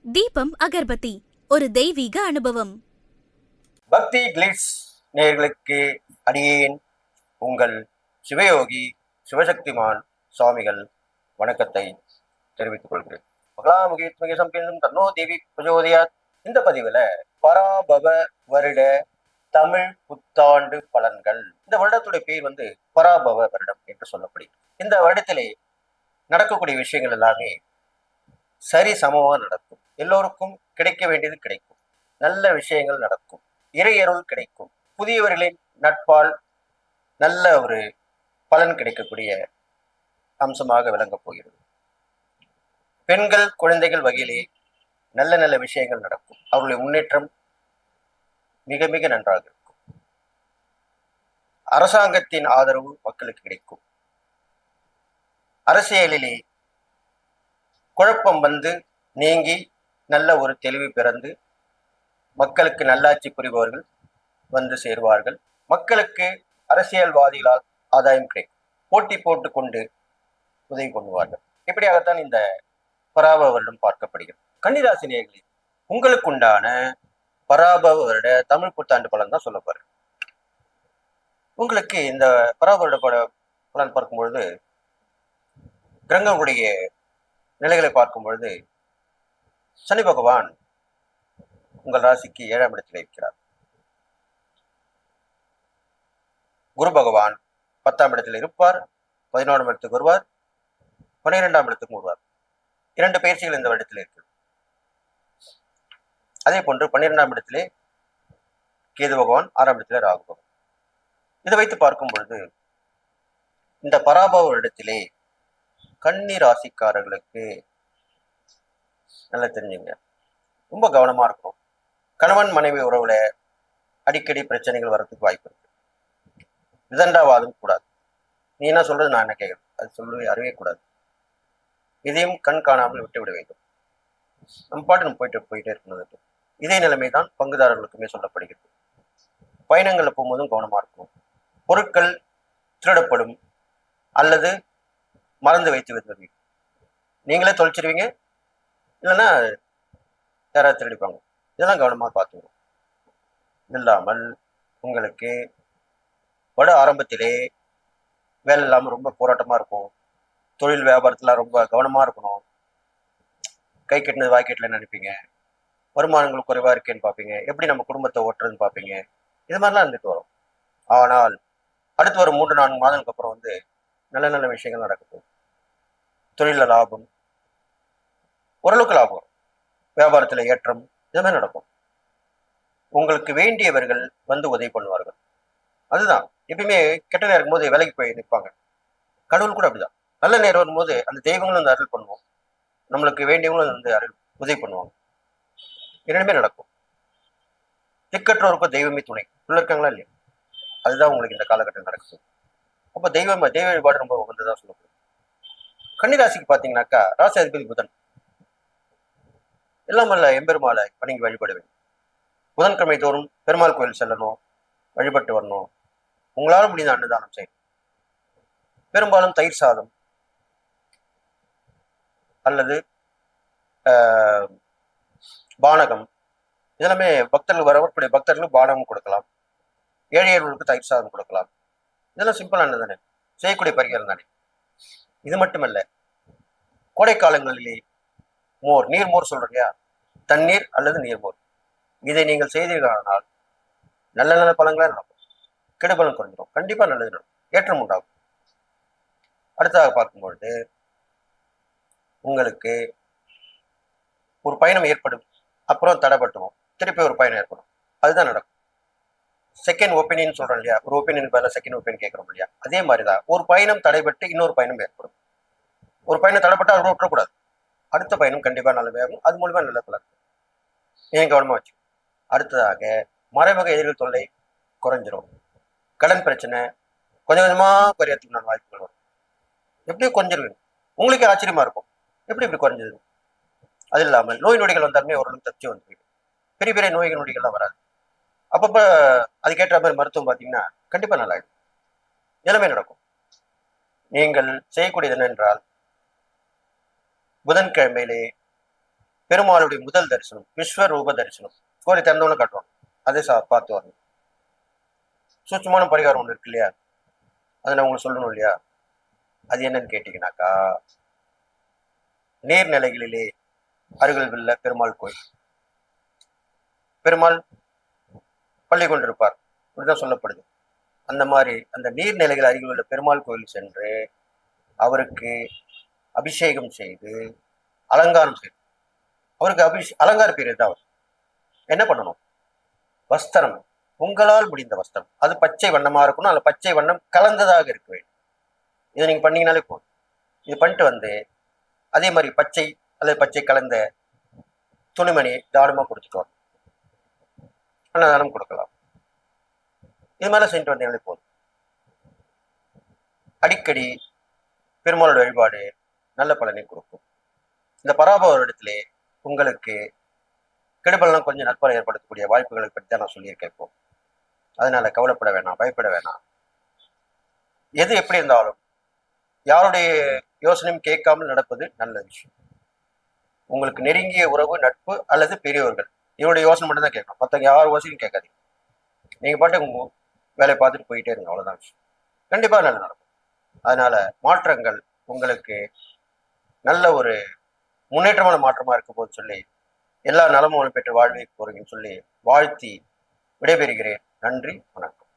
தீபம் அகர்பத்தி ஒரு தெய்வீக அனுபவம். பக்தி கிளிட்ஸ் நேயர்களுக்கு அடியேன் உங்கள் சிவயோகி சிவசக்திமான் சுவாமிகள் வணக்கத்தை தெரிவித்துக் கொள்கிறேன். மகளாமுகி சம்பேந்தும் தன்னோ தேவி பிரஜோதயாத். இந்த பதிவுல பராபவ வருட தமிழ் புத்தாண்டு பலன்கள். இந்த வருடத்துடைய பேர் பராபவ வருடம் என்று சொல்லப்படுகிறது. இந்த வருடத்திலே நடக்கக்கூடிய விஷயங்கள் எல்லாமே சரி சமமா நடக்கும். எல்லோருக்கும் கிடைக்க வேண்டியது கிடைக்கும். நல்ல விஷயங்கள் நடக்கும். இறையருள் கிடைக்கும். புதியவர்களின் நட்பால் நல்ல ஒரு பலன் கிடைக்கக்கூடிய அம்சமாக விளங்கப் போகிறது. பெண்கள் குழந்தைகள் வகையிலே நல்ல நல்ல விஷயங்கள் நடக்கும். அவர்களுடைய முன்னேற்றம் மிக மிக நன்றாக இருக்கும். அரசாங்கத்தின் ஆதரவு மக்களுக்கு கிடைக்கும். அரசியலிலே குழப்பம் நீங்கி நல்ல ஒரு தெளிவு பிறந்து மக்களுக்கு நல்லாட்சி புரிபவர்கள் சேருவார்கள். மக்களுக்கு அரசியல்வாதிகளால் ஆதாயம் கிடைக்கும். போட்டி போட்டு கொண்டு உதவி பண்ணுவார்கள். இப்படியாகத்தான் இந்த பராபவ வருடம் பார்க்கப்படுகிறது. கன்னிராசி நேயர்களே, உங்களுக்கு உண்டான பராபவ வருட தமிழ் புத்தாண்டு பலன் தான் சொல்ல போறேன். உங்களுக்கு இந்த பராபவ வருட பலன் பார்க்கும் பொழுது கிரகங்களுடைய நிலைகளை பார்க்கும் பொழுது சனி பகவான் உங்கள் ராசிக்கு 7ஆம் இடத்தில் இருக்கிறார். குரு பகவான் 10ஆம் இடத்தில் இருப்பார். 11ஆம் இடத்துக்கு வருவார். 12ஆம் இடத்துக்கும் வருவார். 2 பயிற்சிகள் இந்த வருடத்தில் இருக்கு. அதே போன்று 12ஆம் இடத்திலே கேது பகவான், 6ஆம் இடத்திலே ராகு பகவான். இதை வைத்து பார்க்கும் பொழுது இந்த பராபவ வருடத்திலே கன்னி ராசிக்காரர்களுக்கு நல்லா தெரிஞ்சுங்க, ரொம்ப கவனமா இருக்கணும். கணவன் மனைவி உறவுல அடிக்கடி பிரச்சனைகள் வர்றதுக்கு வாய்ப்பு இருக்கு. விதண்டாவாதம் கூடாது. நீ என்ன சொல்றது, நான் என்ன கேட்கறது, அது சொல்லவே அறிவே கூடாது. இதையும் கண் காணாமல் விட்டு விட வேண்டும். நம்ம பாட்டு நம்ம போயிட்டே இருக்கணும். இதே நிலைமை தான் பங்குதாரர்களுக்குமே சொல்லப்படுகிறது. பயணங்கள்ல போகும்போதும் கவனமா இருக்கும். பொருட்கள் திருடப்படும் அல்லது மறந்து வைத்து விடுவீங்க. நீங்களே தொலைச்சிருவீங்க, இல்லைன்னா யாராவது திருடிப்பாங்க. இதெல்லாம் கவனமாக பார்த்துக்கணும். இல்லாமல் உங்களுக்கு வட ஆரம்பத்திலே வேலை இல்லாமல் ரொம்ப போராட்டமாக இருக்கும். தொழில் வியாபாரத்தில் ரொம்ப கவனமாக இருக்கணும். கை கட்டினது வாய் கட்டலன்னு நினைப்பீங்க. வருமானங்கள் குறைவாக இருக்கேன்னு பார்ப்பீங்க. எப்படி நம்ம குடும்பத்தை ஓட்டுறதுன்னு பார்ப்பீங்க. இது மாதிரிலாம் இருந்துட்டு வரும். ஆனால் அடுத்து ஒரு 3-4 மாதங்களுக்கு அப்புறம் நல்ல நல்ல விஷயங்கள் நடக்கும். தொழிலில் லாபம், ஓரளவுக்கு லாபம், வியாபாரத்தில் ஏற்றம், இது மாதிரி நடக்கும். உங்களுக்கு வேண்டியவர்கள் உதவி பண்ணுவார்கள். அதுதான் எப்பயுமே கெட்ட நேரம் இருக்கும்போது வேலைக்கு போய் நிற்பாங்க. கடவுள் கூட அப்படிதான். நல்ல நேரம் வரும்போது அந்த தெய்வங்களும் அருள் பண்ணுவோம். நம்மளுக்கு வேண்டியவங்களும் அருள் உதவி பண்ணுவாங்க. இரண்டுமே நடக்கும். திக்கற்றோருக்கும் தெய்வமே துணை. உள்ள இருக்காங்களா இல்லையா? அதுதான் உங்களுக்கு இந்த காலகட்டம் நடக்குது. அப்ப தெய்வ வழிபாடு ரொம்ப உகந்ததான் சொல்லப்படுது. கன்னிராசிக்கு பாத்தீங்கன்னாக்கா ராசி அதிபதி புதன். எல்லாம் வல்ல எம்பெருமாளை வணங்கி வழிபட வேண்டும். புதன்கிழமை தோறும் பெருமாள் கோயில் செல்லணும், வழிபட்டு வரணும். உங்களால் முடிந்த அன்னதானம் செய்யணும். பெரும்பாலும் தயிர் சாதம் அல்லது பானகம், இதெல்லாமே பக்தர்கள் வரக்கூடிய பக்தர்களுக்கு பானகம் கொடுக்கலாம். ஏழையர்களுக்கு தயிர் சாதம் கொடுக்கலாம். இதெல்லாம் சிம்பிளானது தானே, செய்யக்கூடிய பரிகாரம் தானே. இது மட்டுமல்ல, கோடை காலங்களிலே நீர்மோர் சொல்றீங்க, தண்ணீர் அல்லது நீர்மோர், இதை நீங்கள் செய்தீர்களானால் நல்ல நல்ல பலன்களா நடக்கும். கெடுபலன் குறைஞ்சிடும். கண்டிப்பா நல்லது நடக்கும். ஏற்றம் உண்டாகும். அடுத்ததாக பார்க்கும்பொழுது உங்களுக்கு ஒரு பயணம் ஏற்படும், அப்புறம் தடைப்பட்டுவோம், திருப்பி ஒரு பயணம் ஏற்படும். அதுதான் நடக்கும். செகண்ட் ஒப்பீனியன் சொல்றோம் இல்லையா, ஒரு ஒப்பீனியன் பதிலாக செகண்ட் ஒப்பீனியன் கேட்கிறோம் இல்லையா, அதே மாதிரிதான் ஒரு பயணம் தடைபட்டு இன்னொரு பயணம் ஏற்படும். ஒரு பயணம் தடைப்பட்டு அதை விட்டுறக்கூடாது. அடுத்த பயணம் கண்டிப்பா நல்லதாகும். அது மூலமா நல்ல பலன். ஏன் கவனமா வச்சு. அடுத்ததாக மறைமுக எதிர்கள் தொல்லை குறைஞ்சிரும். கடன் பிரச்சனை கொஞ்சம் கொஞ்சமா குறையறதுக்கு நான் வாய்ப்புகள் வரும். எப்படியும் குறைஞ்சிருவேன். உங்களுக்கு ஆச்சரியமா இருக்கும், எப்படி இப்படி குறைஞ்சது. அது இல்லாமல் நோய் நொடிகள் வந்தாலுமே ஓரளவு தப்பிச்சு வந்துருக்கு. பெரிய பெரிய நோய்கள் நொடிகள்லாம் வராது. அப்பப்ப அதுக்கேற்ற மாதிரி மருத்துவம் பார்த்தீங்கன்னா கண்டிப்பா நல்லாயிடும். எல்லாமே நடக்கும். நீங்கள் செய்யக்கூடியது என்னென்றால், புதன்கிழமையிலே பெருமாளுடைய முதல் தரிசனம் விஸ்வரூப தரிசனம். கோயில் திறந்தவொன்னு காட்டுவாங்க. அதே பார்த்து வரணும். சூட்சமான பரிகாரம் ஒண்ணு இருக்கு இல்லையா, அதை நான் உங்களுக்கு சொல்லணும் இல்லையா? அது என்னன்னு கேட்டீங்கன்னாக்கா, நீர்நிலைகளிலே அருகில் உள்ள பெருமாள் கோயில். பெருமாள் பள்ளி கொண்டிருப்பார், இப்படிதான் சொல்லப்படுது. அந்த மாதிரி அந்த நீர்நிலைகள் அருகில் உள்ள பெருமாள் கோயில் சென்று அவருக்கு அபிஷேகம் செய்து அலங்காரம் செய்து, அவருக்கு அலங்கார பீரியட் தான் அவர் என்ன பண்ணணும், வஸ்திரம், உங்களால் முடிந்த வஸ்திரம், அது பச்சை வண்ணமா இருக்கணும், அல்ல பச்சை வண்ணம் கலந்ததாக இருக்க வேண்டும். இதை நீங்க பண்ணீங்கனாலே போதும். இது பண்ணிட்டு வந்து அதே மாதிரி பச்சை அல்லது பச்சை கலந்த துணிமணியை தானமா கொடுத்துட்டு வரணும். அன்னதானம் கொடுக்கலாம். இது மேல சென்று வந்தீங்களே போதும். அடிக்கடி பெருமாளோட வழிபாடு நல்ல பலனை கொடுக்கும். இந்த பராபவ இடத்திலே உங்களுக்கு கெடுபலனும் கொஞ்சம் நற்பலன் ஏற்படுத்தக்கூடிய வாய்ப்புகளை பற்றி தான் நான் சொல்லியிருக்கேன் இப்போ. அதனால கவலைப்பட வேணாம், பயப்பட வேணாம். எது எப்படி இருந்தாலும் யாருடைய யோசனையும் கேட்காமல் நடப்பது நல்ல விஷயம். உங்களுக்கு நெருங்கிய உறவு, நட்பு அல்லது பெரியவர்கள், இவருடைய யோசனை மட்டும் தான் கேட்கணும். மற்றவங்க யார் யோசனையும் கேட்காதீங்க. நீங்க பாட்டு உங்க வேலையை பார்த்துட்டு போயிட்டே இருங்க, அவ்வளவுதான் விஷயம். கண்டிப்பா நல்ல நடக்கும். அதனால மாற்றங்கள் உங்களுக்கு நல்ல ஒரு முன்னேற்றமான மாற்றமா இருக்கும் போது சொல்லி எல்லா நலமும் பெற்று வாழ்வை போறீங்கன்னு சொல்லி வாழ்த்தி விடைபெறுகிறேன். நன்றி, வணக்கம்.